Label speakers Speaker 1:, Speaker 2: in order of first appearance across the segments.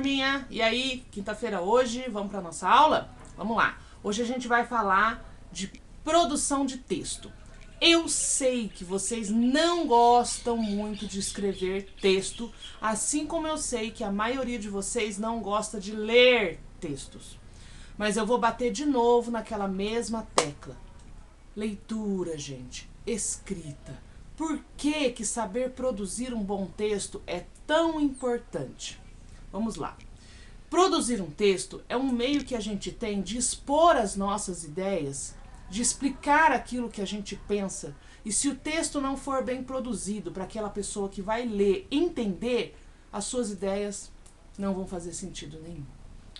Speaker 1: turminha! E aí, quinta-feira hoje, vamos para nossa aula? Vamos lá! Hoje a gente vai falar de produção de texto. Eu sei que vocês não gostam muito de escrever texto, assim como eu sei que a maioria de vocês não gosta de ler textos. Mas eu vou bater de novo naquela mesma tecla. Leitura, gente, escrita. Por que saber produzir um bom texto é tão importante? Vamos lá. Produzir um texto é um meio que a gente tem de expor as nossas ideias, de explicar aquilo que a gente pensa. E se o texto não for bem produzido para aquela pessoa que vai ler entender, as suas ideias não vão fazer sentido nenhum,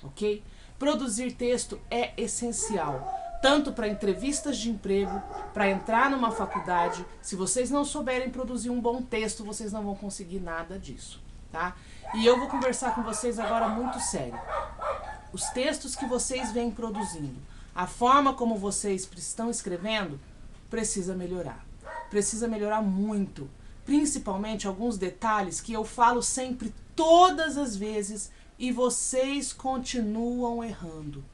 Speaker 1: ok? Produzir texto é essencial, tanto para entrevistas de emprego, para entrar numa faculdade. Se vocês não souberem produzir um bom texto, vocês não vão conseguir nada disso, tá? E eu vou conversar com vocês agora muito sério. Os textos que vocês vêm produzindo, a forma como vocês estão escrevendo, precisa melhorar. Precisa melhorar muito. Principalmente alguns detalhes que eu falo sempre, todas as vezes, e vocês continuam errando.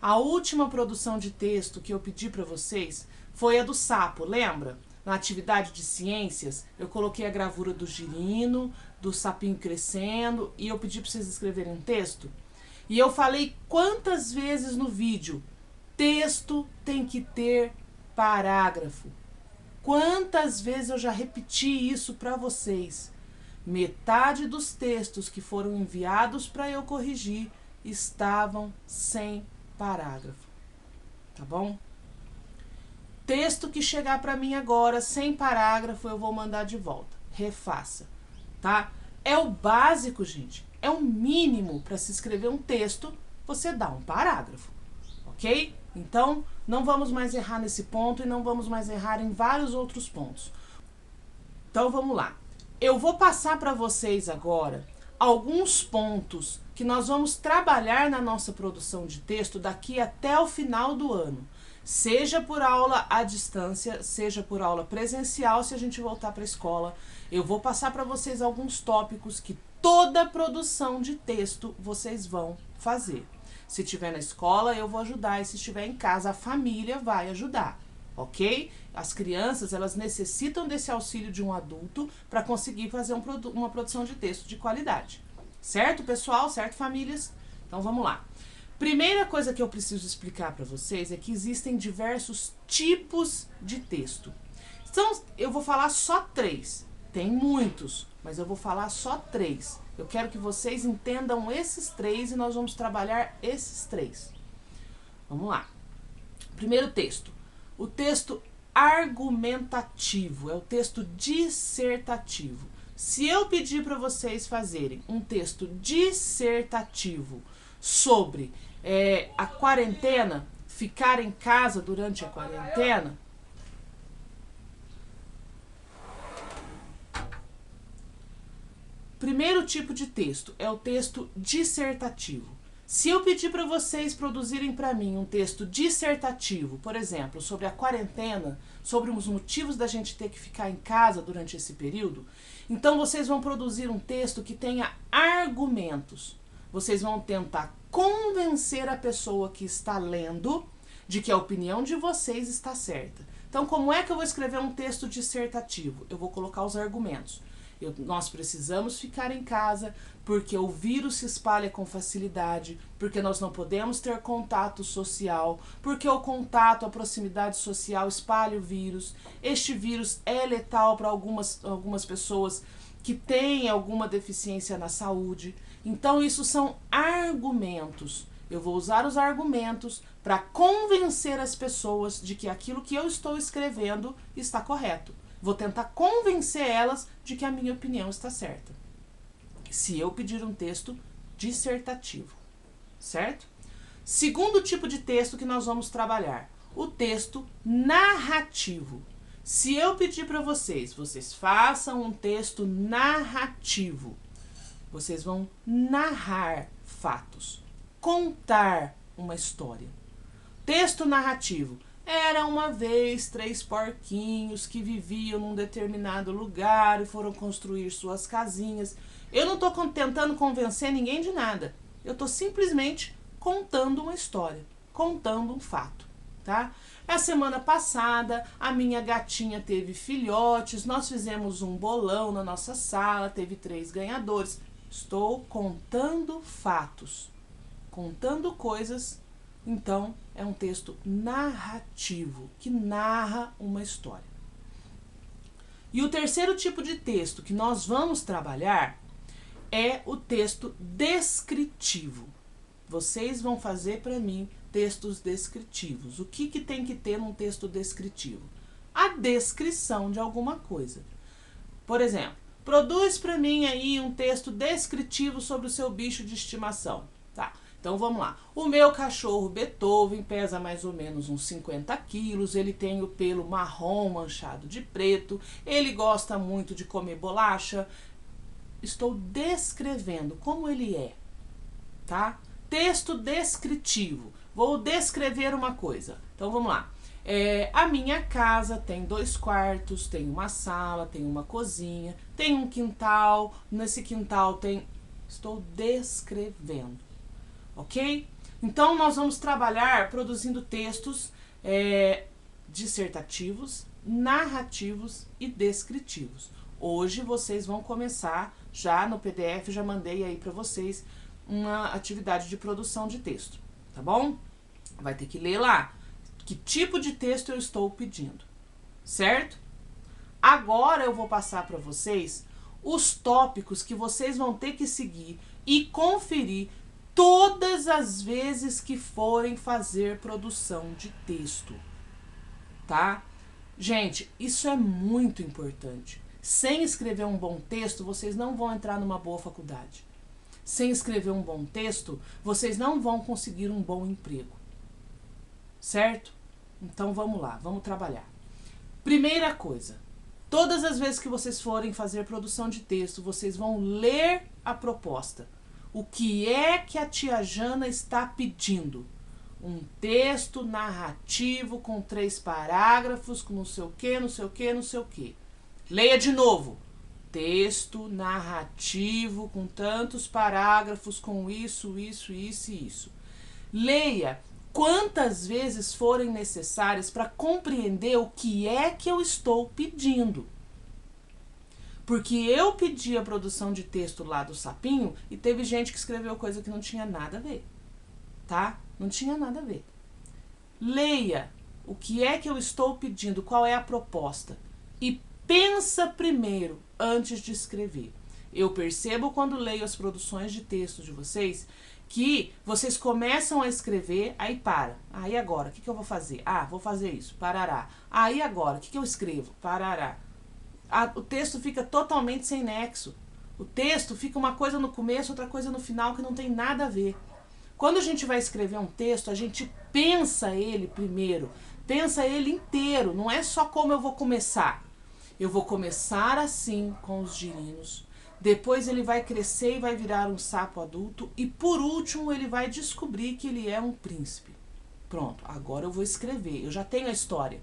Speaker 1: A última produção de texto que eu pedi para vocês foi a do sapo, lembra? Na atividade de ciências, eu coloquei a gravura do girino, do sapinho crescendo, e eu pedi para vocês escreverem um texto. E eu falei quantas vezes no vídeo, texto tem que ter parágrafo. Quantas vezes eu já repeti isso para vocês. Metade dos textos que foram enviados para eu corrigir estavam sem parágrafo, tá bom? Texto que chegar para mim agora sem parágrafo, eu vou mandar de volta. Refaça, tá? É o básico, gente. É o mínimo para se escrever um texto, você dá um parágrafo, ok? Então, não vamos mais errar nesse ponto e não vamos mais errar em vários outros pontos. Então, vamos lá. Eu vou passar para vocês agora alguns pontos que nós vamos trabalhar na nossa produção de texto daqui até o final do ano. Seja por aula à distância, seja por aula presencial, se a gente voltar para a escola. Eu vou passar para vocês alguns tópicos que toda produção de texto vocês vão fazer. Se estiver na escola, eu vou ajudar, e se estiver em casa, a família vai ajudar, ok? As crianças, elas necessitam desse auxílio de um adulto para conseguir fazer uma produção de texto de qualidade. Certo, pessoal? Certo, famílias? Então, vamos lá. Primeira coisa que eu preciso explicar para vocês é que existem diversos tipos de texto. Então, eu vou falar só 3. Tem muitos, mas eu vou falar só 3. Eu quero que vocês entendam esses 3 e nós vamos trabalhar esses 3. Vamos lá. Primeiro texto. O texto argumentativo, é o texto dissertativo. Se eu pedir para vocês fazerem um texto dissertativo sobre a quarentena, ficar em casa durante a quarentena, primeiro tipo de texto é o texto dissertativo. Se eu pedir para vocês produzirem para mim um texto dissertativo, por exemplo, sobre a quarentena, sobre os motivos da gente ter que ficar em casa durante esse período, então vocês vão produzir um texto que tenha argumentos. Vocês vão tentar convencer a pessoa que está lendo de que a opinião de vocês está certa. Então, como é que eu vou escrever um texto dissertativo? Eu vou colocar os argumentos. Nós precisamos ficar em casa porque o vírus se espalha com facilidade, porque nós não podemos ter contato social, porque o contato, a proximidade social espalha o vírus. Este vírus é letal para algumas pessoas que têm alguma deficiência na saúde. Então, isso são argumentos. Eu vou usar os argumentos para convencer as pessoas de que aquilo que eu estou escrevendo está correto. Vou tentar convencer elas de que a minha opinião está certa. Se eu pedir um texto dissertativo, certo? Segundo tipo de texto que nós vamos trabalhar, o texto narrativo. Se eu pedir para vocês façam um texto narrativo, vocês vão narrar fatos, contar uma história. Texto narrativo. Era uma vez 3 porquinhos que viviam num determinado lugar e foram construir suas casinhas. Eu não estou tentando convencer ninguém de nada. Eu estou simplesmente contando uma história, contando um fato, tá? A semana passada, a minha gatinha teve filhotes, nós fizemos um bolão na nossa sala, teve 3 ganhadores. Estou contando fatos, contando coisas, então é um texto narrativo, que narra uma história. E o terceiro tipo de texto que nós vamos trabalhar é o texto descritivo. Vocês vão fazer para mim textos descritivos. O que tem que ter num texto descritivo? A descrição de alguma coisa. Por exemplo, produz para mim aí um texto descritivo sobre o seu bicho de estimação. Tá, então vamos lá. O meu cachorro Beethoven pesa mais ou menos uns 50 quilos, ele tem o pelo marrom manchado de preto, ele gosta muito de comer bolacha. Estou descrevendo como ele é, tá? Texto descritivo. Vou descrever uma coisa. Então vamos lá. A minha casa tem 2 quartos, tem uma sala, tem uma cozinha, tem um quintal. Nesse quintal tem... Estou descrevendo, ok? Então nós vamos trabalhar produzindo textos dissertativos, narrativos e descritivos. Hoje vocês vão começar, já no PDF, já mandei aí para vocês uma atividade de produção de texto, tá bom? Vai ter que ler lá que tipo de texto eu estou pedindo, certo? Agora eu vou passar para vocês os tópicos que vocês vão ter que seguir e conferir todas as vezes que forem fazer produção de texto, tá? Gente, isso é muito importante. Sem escrever um bom texto, vocês não vão entrar numa boa faculdade. Sem escrever um bom texto, vocês não vão conseguir um bom emprego. Certo? Então vamos lá, vamos trabalhar. Primeira coisa, todas as vezes que vocês forem fazer produção de texto, vocês vão ler a proposta. O que é que a tia Jana está pedindo? Um texto narrativo com 3 parágrafos, com não sei o que, não sei o que, não sei o que. Leia de novo. Texto narrativo com tantos parágrafos, com isso, isso, isso e isso. Leia quantas vezes forem necessárias para compreender o que é que eu estou pedindo. Porque eu pedi a produção de texto lá do Sapinho e teve gente que escreveu coisa que não tinha nada a ver, tá? Não tinha nada a ver. Leia o que é que eu estou pedindo, qual é a proposta e pensa primeiro antes de escrever. Eu percebo quando leio as produções de texto de vocês que vocês começam a escrever, aí para. Aí agora, o que eu vou fazer? Ah, vou fazer isso, parará. Aí agora, o que eu escrevo? Parará. O texto fica totalmente sem nexo. O texto fica uma coisa no começo, outra coisa no final, que não tem nada a ver. Quando a gente vai escrever um texto, a gente pensa ele primeiro. Pensa ele inteiro, não é só como eu vou começar. Eu vou começar assim com os girinos. Depois ele vai crescer e vai virar um sapo adulto. E por último ele vai descobrir que ele é um príncipe. Pronto, agora eu vou escrever. Eu já tenho a história,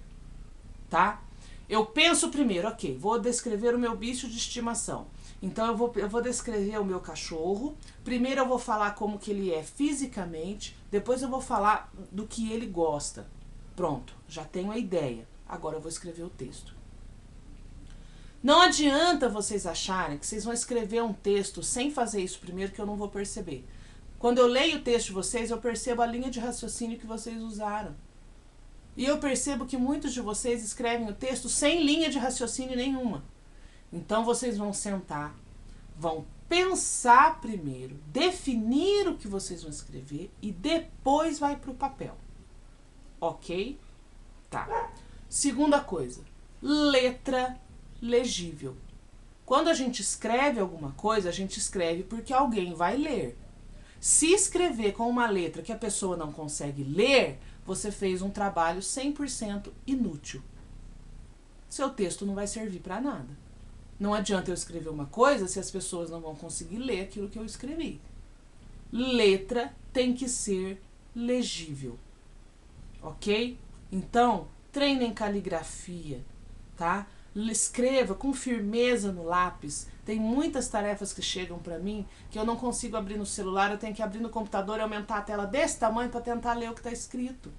Speaker 1: tá? Eu penso primeiro, ok, vou descrever o meu bicho de estimação. Então eu vou descrever o meu cachorro. Primeiro eu vou falar como que ele é fisicamente. Depois eu vou falar do que ele gosta. Pronto, já tenho a ideia. Agora eu vou escrever o texto. Não adianta vocês acharem que vocês vão escrever um texto sem fazer isso primeiro, que eu não vou perceber. Quando eu leio o texto de vocês, eu percebo a linha de raciocínio que vocês usaram. E eu percebo que muitos de vocês escrevem o texto sem linha de raciocínio nenhuma. Então vocês vão sentar, vão pensar primeiro, definir o que vocês vão escrever e depois vai para o papel. Ok? Tá. Segunda coisa, letra legível. Quando a gente escreve alguma coisa, a gente escreve porque alguém vai ler. Se escrever com uma letra que a pessoa não consegue ler, você fez um trabalho 100% inútil. Seu texto não vai servir para nada. Não adianta eu escrever uma coisa se as pessoas não vão conseguir ler aquilo que eu escrevi. Letra tem que ser legível. Ok? Então, treinem caligrafia, tá? escreva com firmeza no lápis. Tem muitas tarefas que chegam para mim que eu não consigo abrir no celular, eu tenho que abrir no computador e aumentar a tela desse tamanho para tentar ler o que está escrito.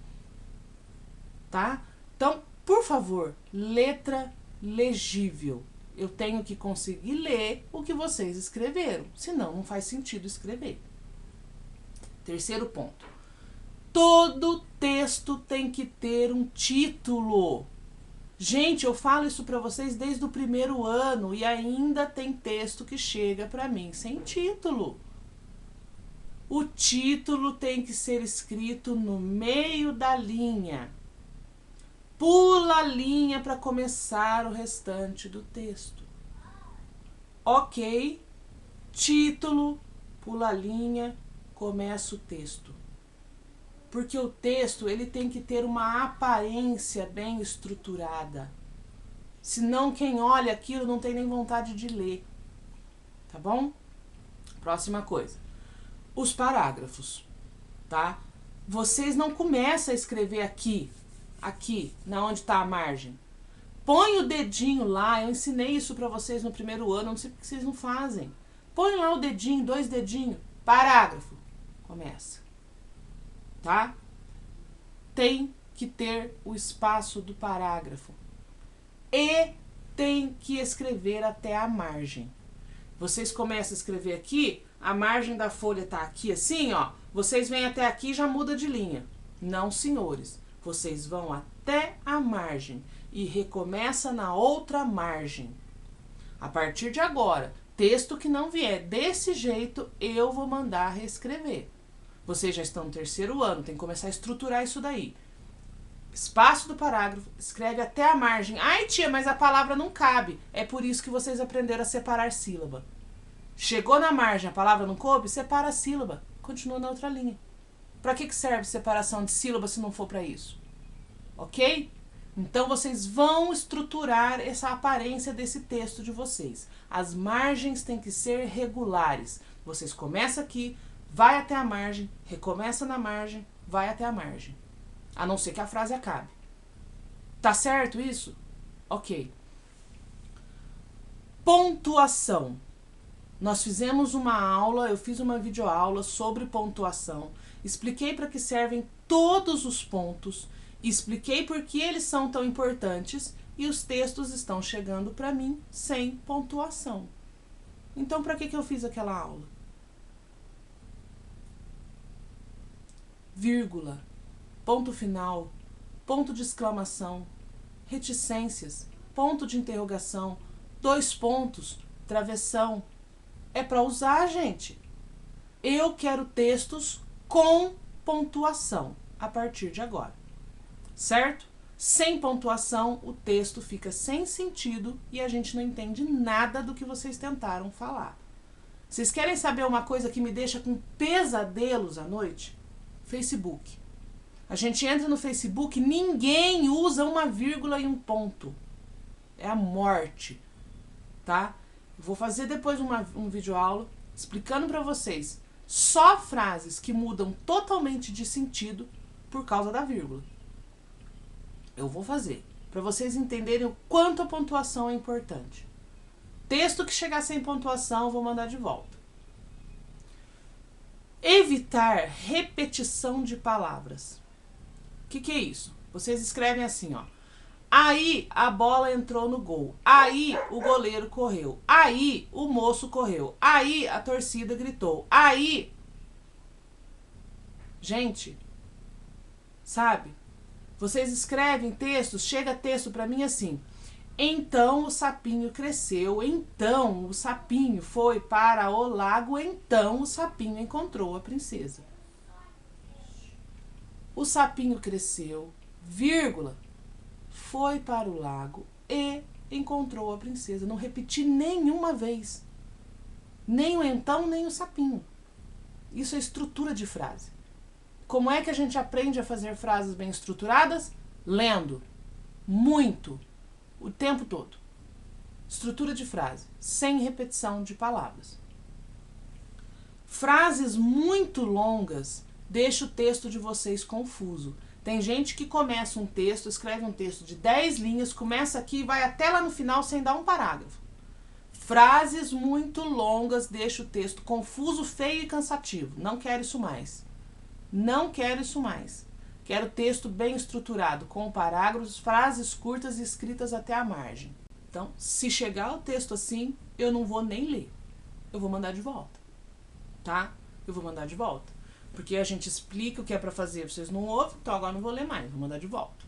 Speaker 1: Tá? Então, por favor, letra legível. Eu tenho que conseguir ler o que vocês escreveram, senão não faz sentido escrever. Terceiro ponto. Todo texto tem que ter um título. Gente, eu falo isso para vocês desde o primeiro ano e ainda tem texto que chega para mim sem título. O título tem que ser escrito no meio da linha. Pula a linha para começar o restante do texto. Ok, título, pula a linha, começa o texto. Porque o texto ele tem que ter uma aparência bem estruturada. Senão quem olha aquilo não tem nem vontade de ler. Tá bom? Próxima coisa. Os parágrafos, tá? Vocês não começam a escrever aqui, na onde está a margem. Põe o dedinho lá, eu ensinei isso para vocês no primeiro ano, não sei porque vocês não fazem. Põe lá o dedinho, 2 dedinhos, parágrafo. Começa. Tá? Tem que ter o espaço do parágrafo. E tem que escrever até a margem. Vocês começam a escrever aqui, a margem da folha tá aqui assim, ó. Vocês vêm até aqui e já muda de linha. Não, senhores. Vocês vão até a margem e recomeça na outra margem. A partir de agora, texto que não vier desse jeito, eu vou mandar reescrever. Vocês já estão no terceiro ano, tem que começar a estruturar isso daí. Espaço do parágrafo, escreve até a margem. Ai, tia, mas a palavra não cabe. É por isso que vocês aprenderam a separar sílaba. Chegou na margem, a palavra não coube, separa a sílaba. Continua na outra linha. Para que serve separação de sílaba se não for para isso? Ok? Então, vocês vão estruturar essa aparência desse texto de vocês. As margens têm que ser regulares. Vocês começam aqui, vai até a margem, recomeça na margem, vai até a margem. A não ser que a frase acabe. Tá certo isso? Ok. Pontuação. Nós fizemos uma aula, eu fiz uma videoaula sobre pontuação. Expliquei para que servem todos os pontos. Expliquei por que eles são tão importantes. E os textos estão chegando para mim sem pontuação. Então, para que eu fiz aquela aula? Vírgula, ponto final, ponto de exclamação, reticências, ponto de interrogação, 2 pontos, travessão. É para usar, gente. Eu quero textos com pontuação a partir de agora. Certo? Sem pontuação, o texto fica sem sentido e a gente não entende nada do que vocês tentaram falar. Vocês querem saber uma coisa que me deixa com pesadelos à noite? Facebook. A gente entra no Facebook, ninguém usa uma vírgula e um ponto. É a morte, tá? Vou fazer depois um vídeo aula explicando para vocês só frases que mudam totalmente de sentido por causa da vírgula. Eu vou fazer, para vocês entenderem o quanto a pontuação é importante. Texto que chegar sem pontuação, eu vou mandar de volta. Evitar repetição de palavras. O que é isso? Vocês escrevem assim, ó. Aí a bola entrou no gol. Aí o goleiro correu. Aí o moço correu. Aí a torcida gritou. Aí... Gente, sabe? Vocês escrevem textos, chega texto pra mim assim. Então o sapinho cresceu, então o sapinho foi para o lago, então o sapinho encontrou a princesa. O sapinho cresceu, vírgula, foi para o lago e encontrou a princesa. Não repeti nenhuma vez. Nem o então, nem o sapinho. Isso é estrutura de frase. Como é que a gente aprende a fazer frases bem estruturadas? Lendo. Muito. O tempo todo. Estrutura de frase. Sem repetição de palavras. Frases muito longas deixam o texto de vocês confuso. Tem gente que começa um texto, escreve um texto de 10 linhas, começa aqui e vai até lá no final sem dar um parágrafo. Frases muito longas deixam o texto confuso, feio e cansativo. Não quero isso mais. Não quero isso mais. Quero texto bem estruturado, com parágrafos, frases curtas e escritas até a margem. Então, se chegar o texto assim, eu não vou nem ler. Eu vou mandar de volta. Tá? Eu vou mandar de volta. Porque a gente explica o que é pra fazer, vocês não ouvem, então agora não vou ler mais, vou mandar de volta.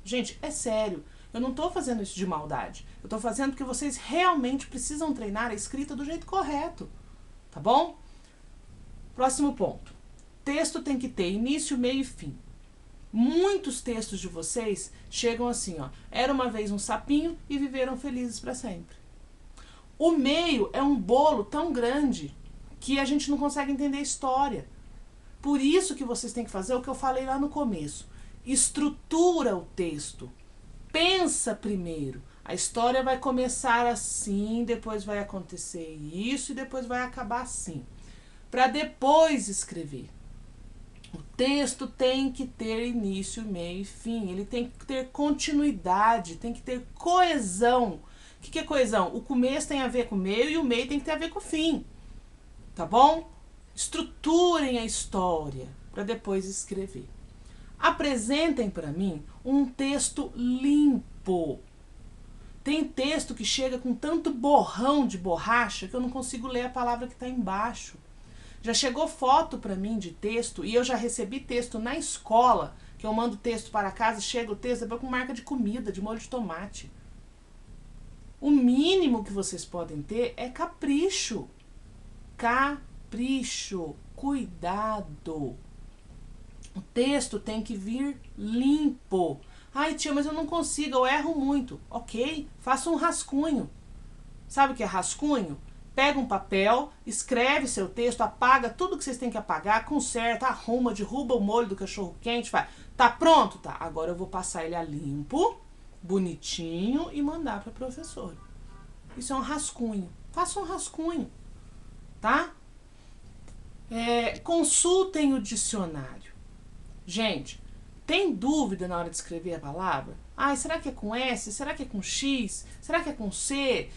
Speaker 1: Gente, é sério. Eu não tô fazendo isso de maldade. Eu tô fazendo porque vocês realmente precisam treinar a escrita do jeito correto. Tá bom? Próximo ponto. Texto tem que ter início, meio e fim. Muitos textos de vocês chegam assim, ó. Era uma vez um sapinho e viveram felizes para sempre. O meio é um bolo tão grande que a gente não consegue entender a história. Por isso que vocês têm que fazer o que eu falei lá no começo. Estrutura o texto. Pensa primeiro. A história vai começar assim, depois vai acontecer isso e depois vai acabar assim. Para depois escrever. O texto tem que ter início, meio e fim. Ele tem que ter continuidade, tem que ter coesão. O que é coesão? O começo tem a ver com o meio e o meio tem que ter a ver com o fim. Tá bom? Estruturem a história para depois escrever. Apresentem para mim um texto limpo. Tem texto que chega com tanto borrão de borracha que eu não consigo ler a palavra que está embaixo. Já chegou foto para mim de texto e eu já recebi texto na escola, que eu mando texto para casa, chega o texto depois com marca de comida, de molho de tomate. O mínimo que vocês podem ter é capricho. Capricho, cuidado. O texto tem que vir limpo. Ai, tia, mas eu não consigo, eu erro muito. Ok, faça um rascunho. Sabe o que é rascunho? Pega um papel, escreve seu texto, apaga tudo que vocês têm que apagar, conserta, arruma, derruba o molho do cachorro quente, vai. Tá pronto? Tá. Agora eu vou passar ele a limpo, bonitinho e mandar para a professora. Isso é um rascunho. Faça um rascunho, tá? Consultem o dicionário. Gente, tem dúvida na hora de escrever a palavra? Ai, será que é com S? Será que é com X? Será que é com C?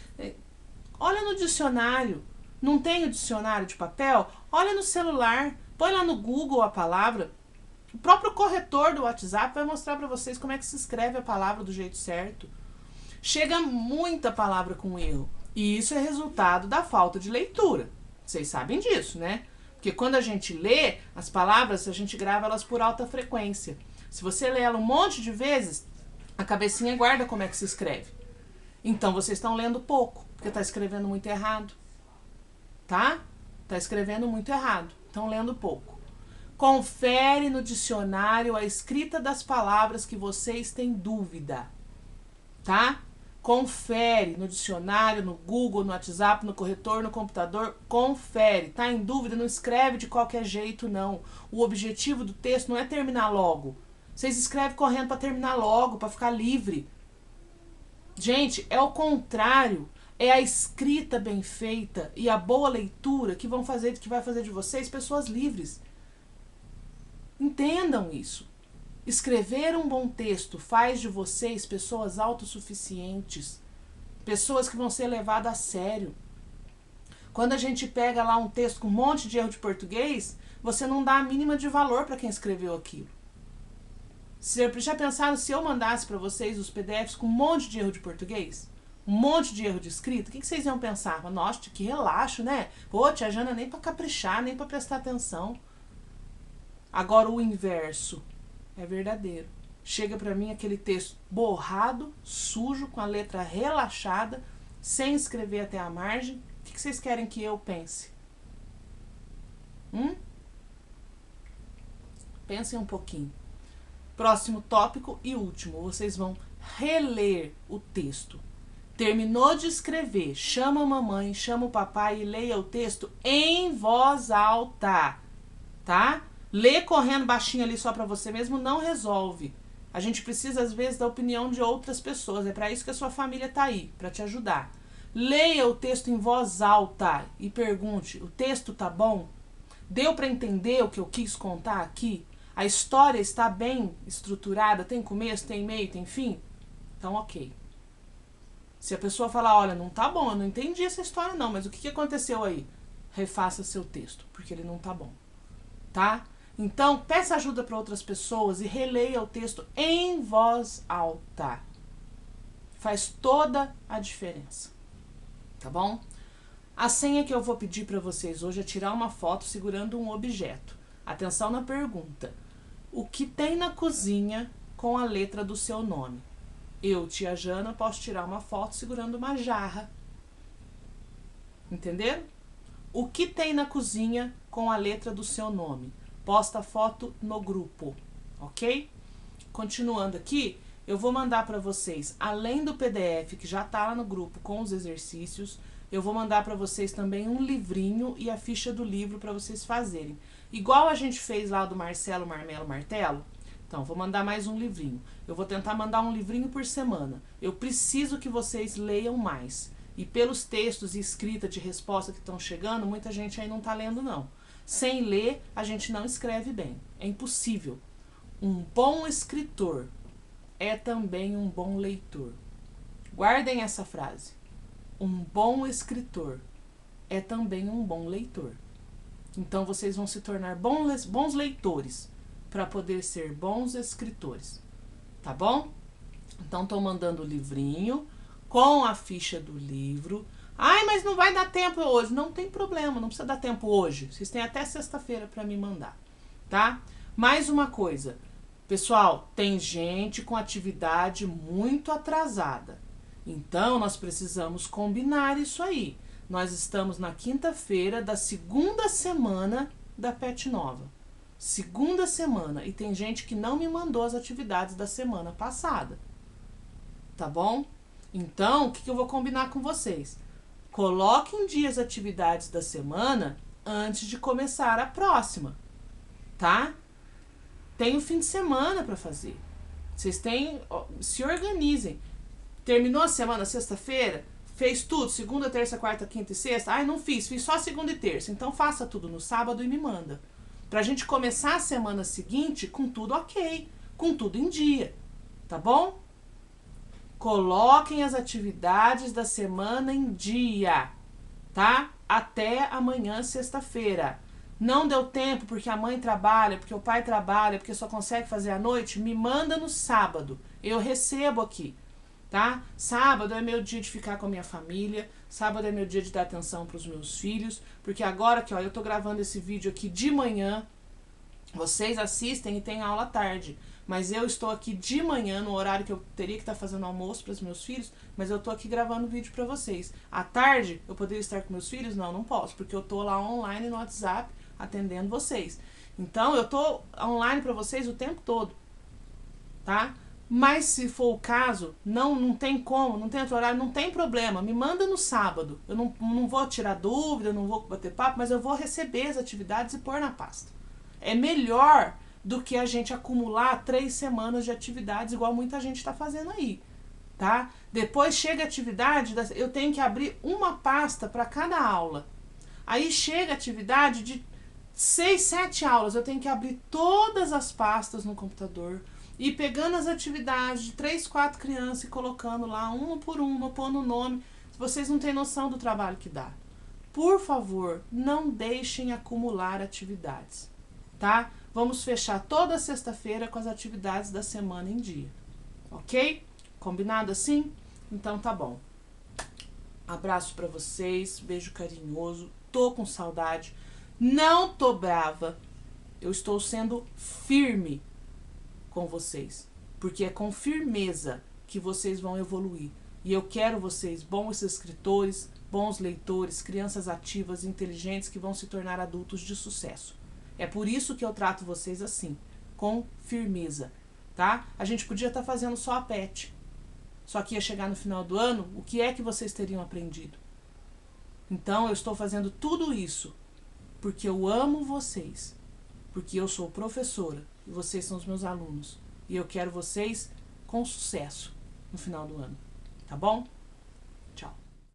Speaker 1: Olha no dicionário. Não tem o dicionário de papel? Olha no celular. Põe lá no Google a palavra. O próprio corretor do WhatsApp vai mostrar para vocês como é que se escreve a palavra do jeito certo. Chega muita palavra com erro. E isso é resultado da falta de leitura. Vocês sabem disso, né? Porque quando a gente lê as palavras, a gente grava elas por alta frequência. Se você lê ela um monte de vezes, a cabecinha guarda como é que se escreve. Então vocês estão lendo pouco, porque está escrevendo muito errado. Tá? Está escrevendo muito errado. Estão lendo pouco. Confere no dicionário a escrita das palavras que vocês têm dúvida. Tá? Confere no dicionário, no Google, no WhatsApp, no corretor, no computador. Confere. Tá em dúvida? Não escreve de qualquer jeito, não. O objetivo do texto não é terminar logo. Vocês escrevem correndo para terminar logo, para ficar livre. Gente, é o contrário. É a escrita bem feita e a boa leitura que vai fazer de vocês pessoas livres. Entendam isso. Escrever um bom texto faz de vocês pessoas autossuficientes, pessoas que vão ser levadas a sério. Quando a gente pega lá um texto com um monte de erro de português, você não dá a mínima de valor para quem escreveu aquilo. Já pensaram se eu mandasse para vocês os PDFs com um monte de erro de português? Um monte de erro de escrita? O que vocês iam pensar? Nossa, que relaxo, né? Pô, tia Jana nem para caprichar, nem para prestar atenção. Agora o inverso é verdadeiro. Chega para mim aquele texto borrado, sujo, com a letra relaxada, sem escrever até a margem. O que vocês querem que eu pense? Pensem um pouquinho. Próximo tópico e último. Vocês vão reler o texto. Terminou de escrever, chama a mamãe, chama o papai e leia o texto em voz alta. Tá? Ler correndo baixinho ali só para você mesmo não resolve. A gente precisa, às vezes, da opinião de outras pessoas. É para isso que a sua família tá aí, para te ajudar. Leia o texto em voz alta e pergunte, o texto tá bom? Deu para entender o que eu quis contar aqui? A história está bem estruturada, tem começo, tem meio, tem fim? Então, ok. Se a pessoa falar, olha, não tá bom, eu não entendi essa história não, mas o que aconteceu aí? Refaça seu texto, porque ele não tá bom, tá? Então, peça ajuda para outras pessoas e releia o texto em voz alta. Faz toda a diferença, tá bom? A senha que eu vou pedir para vocês hoje é tirar uma foto segurando um objeto. Atenção na pergunta. O que tem na cozinha com a letra do seu nome? Eu, tia Jana, posso tirar uma foto segurando uma jarra. Entenderam? O que tem na cozinha com a letra do seu nome? Posta a foto no grupo, ok? Continuando aqui, eu vou mandar para vocês, além do PDF que já está lá no grupo com os exercícios, eu vou mandar para vocês também um livrinho e a ficha do livro para vocês fazerem. Igual a gente fez lá do Marcelo Marmelo Martelo. Então, vou mandar mais um livrinho. Eu vou tentar mandar um livrinho por semana. Eu preciso que vocês leiam mais. E pelos textos e escrita de resposta que estão chegando, muita gente aí não está lendo não. Sem ler, a gente não escreve bem. É impossível. Um bom escritor é também um bom leitor. Guardem essa frase. Um bom escritor é também um bom leitor. Então, vocês vão se tornar bons leitores para poder ser bons escritores. Tá bom? Então, estou mandando o livrinho com a ficha do livro. Ai, mas não vai dar tempo hoje. Não tem problema, não precisa dar tempo hoje. Vocês têm até sexta-feira para me mandar, tá? Mais uma coisa. Pessoal, tem gente com atividade muito atrasada. Então, nós precisamos combinar isso aí. Nós estamos na quinta-feira da segunda semana da PET Nova. Segunda semana. E tem gente que não me mandou as atividades da semana passada. Tá bom? Então, o que eu vou combinar com vocês? Coloque em dia as atividades da semana antes de começar a próxima. Tá? Tem o fim de semana para fazer. Vocês têm... Se organizem. Terminou a semana, sexta-feira, fez tudo, segunda, terça, quarta, quinta e sexta. Ai, não fiz só segunda e terça. Então faça tudo no sábado e me manda. Pra gente começar a semana seguinte com tudo ok, com tudo em dia. Tá bom? Coloquem as atividades da semana em dia, tá? Até amanhã, sexta-feira. Não deu tempo porque a mãe trabalha, porque o pai trabalha, porque só consegue fazer à noite? Me manda no sábado. Eu recebo aqui. Tá? Sábado é meu dia de ficar com a minha família, sábado é meu dia de dar atenção para os meus filhos, porque agora que eu tô gravando esse vídeo aqui de manhã, vocês assistem e tem aula à tarde, mas eu estou aqui de manhã no horário que eu teria que estar fazendo almoço para os meus filhos, mas eu tô aqui gravando vídeo para vocês. À tarde eu poderia estar com meus filhos? Não posso, porque eu tô lá online no WhatsApp atendendo vocês. Então eu tô online para vocês o tempo todo, tá? Mas se for o caso, não tem como, não tem outro horário, não tem problema. Me manda no sábado. Eu não vou tirar dúvida, não vou bater papo, mas eu vou receber as atividades e pôr na pasta. É melhor do que a gente acumular 3 semanas de atividades, igual muita gente está fazendo aí, tá? Depois chega a atividade, eu tenho que abrir uma pasta para cada aula. Aí chega a atividade de 6, 7 aulas, eu tenho que abrir todas as pastas no computador, e pegando as atividades de 3, 4 crianças e colocando lá uma por uma, pondo o nome. Vocês não têm noção do trabalho que dá. Por favor, não deixem acumular atividades, tá? Vamos fechar toda sexta-feira com as atividades da semana em dia, ok? Combinado assim? Então tá bom. Abraço pra vocês, beijo carinhoso, tô com saudade, não tô brava, eu estou sendo firme com vocês, porque é com firmeza que vocês vão evoluir. E eu quero vocês bons escritores, bons leitores, crianças ativas, inteligentes que vão se tornar adultos de sucesso. É por isso que eu trato vocês assim, com firmeza, tá? A gente podia estar fazendo só a PET, só que ia chegar no final do ano, o que é que vocês teriam aprendido? Então eu estou fazendo tudo isso porque eu amo vocês, porque eu sou professora e vocês são os meus alunos. E eu quero vocês com sucesso no final do ano. Tá bom? Tchau.